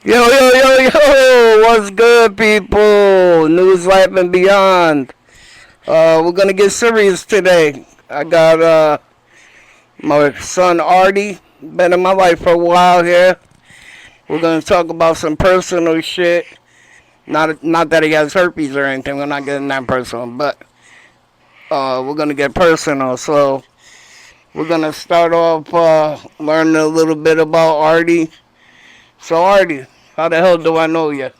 Yo, yo, yo, yo! What's good, people? News, life, and beyond. We're gonna get serious today. I got my son Arty. Been in my life for a while here. We're gonna talk about some personal shit. Not that he has herpes or anything. We're not getting that personal, but we're gonna get personal. So we're gonna start off learning a little bit about Arty. So Arty, how the hell do I know you?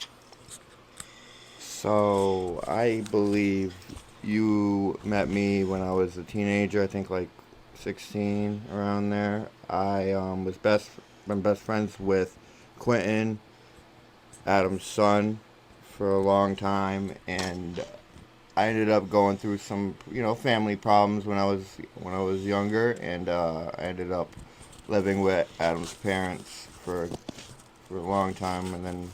So I believe you met me when I was a teenager. I think like 16 around there. I was been best friends with Quentin, Adam's son, for a long time, and I ended up going through some family problems when I was younger, and I ended up living with Adam's parents for a long time, and then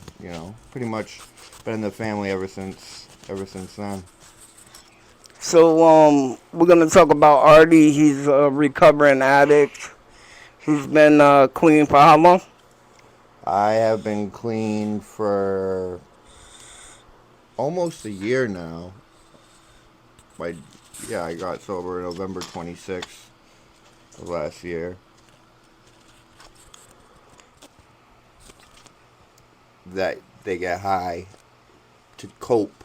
pretty much been in the family ever since then. So we're gonna talk about Artie. He's a recovering addict. He's been clean for how long? I have been clean for almost a year now. My Yeah, I got sober November 26th of last year. That they get high to cope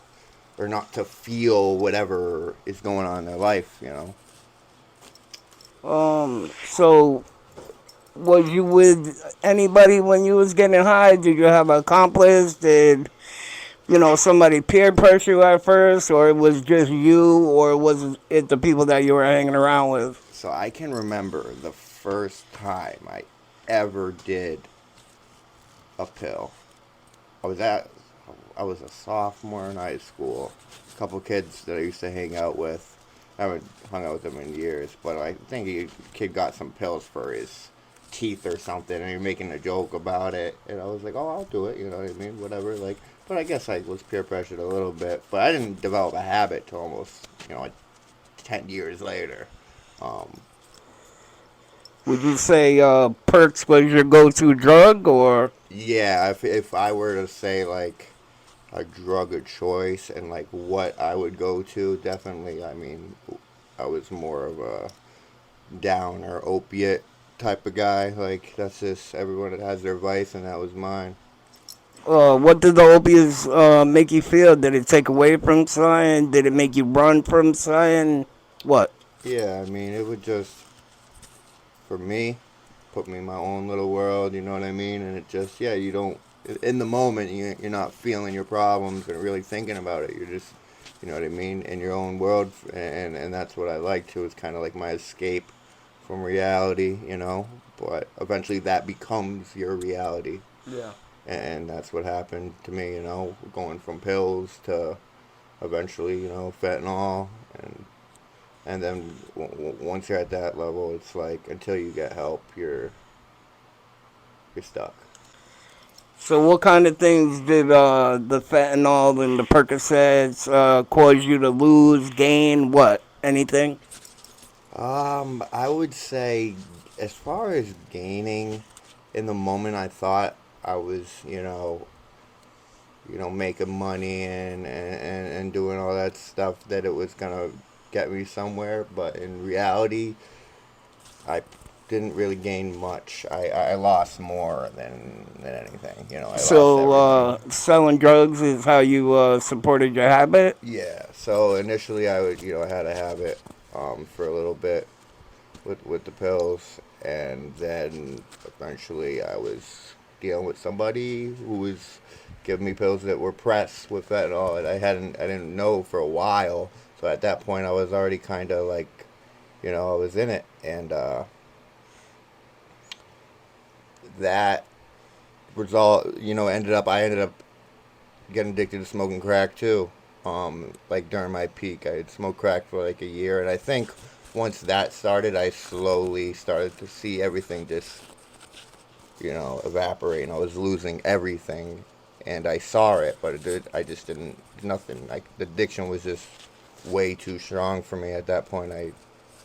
or not to feel whatever is going on in their life. So was you with anybody when you was getting high? Did you have an accomplice? Did somebody peer pressure you at first, or it was just you, or was it the people that you were hanging around with? So I can remember the first time I ever did a pill. I was at I was a sophomore in high school. A couple kids that I used to hang out with. I haven't hung out with them in years, but I think a kid got some pills for his teeth or something, and he was making a joke about it. And I was like, "Oh, I'll do it." You know what I mean? Whatever. Like, but I guess I was peer pressured a little bit. But I didn't develop a habit till almost like 10 years later. Um, Would you say perks was your go-to drug, or yeah, if I were to say like a drug of choice and like what I would go to, definitely. I mean, I was more of a down or opiate type of guy. Like that's just everyone that has their vice, and that was mine. what did the opiates make you feel? Did it take away from something? Did it make you run from something? What? Yeah, I mean, it would just for me put me in my own little world. You know what I mean? And it just you don't in the moment you're not feeling your problems and really thinking about it. You're just you know what I mean in your own world, and that's what I like too. It's kind of like my escape from reality, But eventually that becomes your reality, Yeah. and that's what happened to me, going from pills to eventually, fentanyl, and then once you're at that level, it's like until you get help, you're stuck. So, what kind of things did the fentanyl and the Percocets cause you to lose, gain? What? Anything? I would say, as far as gaining, in the moment I thought I was, making money and doing all that stuff, that it was gonna get me somewhere. But in reality, I didn't really gain much. I lost more than anything. I lost So, everything. selling drugs is how you supported your habit. Yeah. So initially, I had a habit for a little bit with the pills, and then eventually I was dealing with somebody who was giving me pills that were pressed with fentanyl, and I didn't know for a while. So at that point, I was already kind of like, I was in it, and that result, I ended up getting addicted to smoking crack too. Like during my peak, I had smoked crack for like a year, and I think once that started, I slowly started to see everything just evaporate, and I was losing everything, and I saw it, but I just didn't nothing. Like the addiction was just way too strong for me at that point.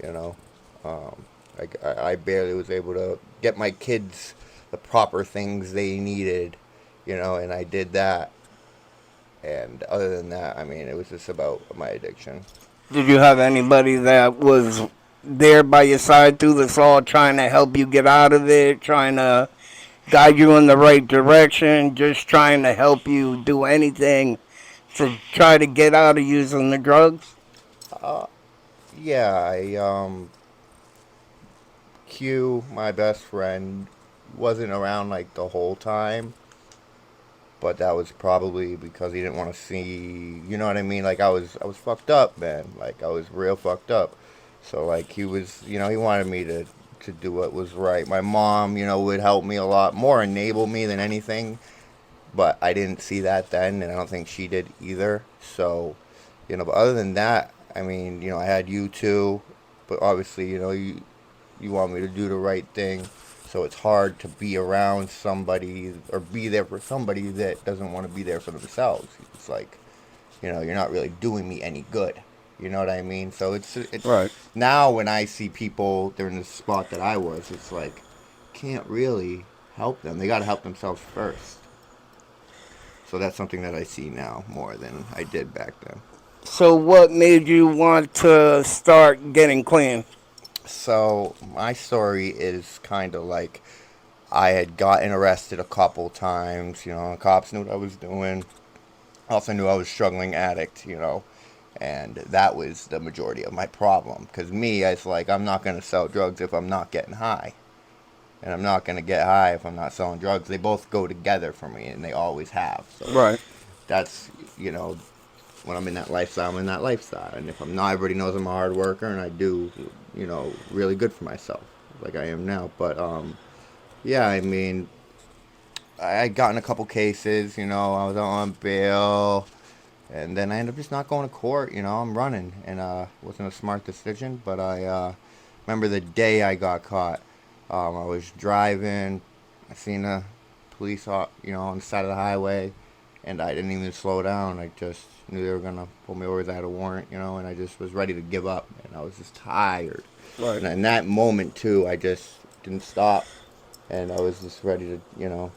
You know, um, I barely was able to get my kids the proper things they needed, and I did that. And other than that, I mean, it was just about my addiction. Did you have anybody that was there by your side through this all, trying to help you get out of it, trying to guide you in the right direction, just trying to help you do anything to try to get out of using the drugs? Uh, yeah, Q, my best friend, wasn't around like the whole time, but that was probably because he didn't want to see, you know what I mean? Like I was fucked up, man. Like I was real fucked up. So like he was, he wanted me to do what was right. My mom, would help me a lot more, enable me than anything, but I didn't see that then, and I don't think she did either. So, but other than that, I mean, I had you too, but obviously, you want me to do the right thing. So it's hard to be around somebody or be there for somebody that doesn't want to be there for themselves. It's like, you're not really doing me any good. You know what I mean? So it's Right. now when I see people they're in the spot that I was, it's like can't really help them. They got to help themselves first. So that's something that I see now more than I did back then. So, what made you want to start getting clean? So my story is kind of like I had gotten arrested a couple times. The cops knew what I was doing. Also knew I was a struggling addict. And that was the majority of my problem. Because me, it's like I'm not gonna sell drugs if I'm not getting high, and I'm not gonna get high if I'm not selling drugs. They both go together for me, and they always have. So Right. that's when I'm in that lifestyle, I'm in that lifestyle. And if I'm not, everybody knows I'm a hard worker and I do, really good for myself, like I am now. But yeah, I mean, I had gotten a couple cases. I was on bail, and then I ended up just not going to court. I'm running, and wasn't a smart decision. But I remember the day I got caught. I was driving. I seen a police, on the side of the highway, and I didn't even slow down. I just knew they were gonna pull me over. I had a warrant, and I just was ready to give up, and I was just tired. Right. And in that moment too, I just didn't stop, and I was just ready to,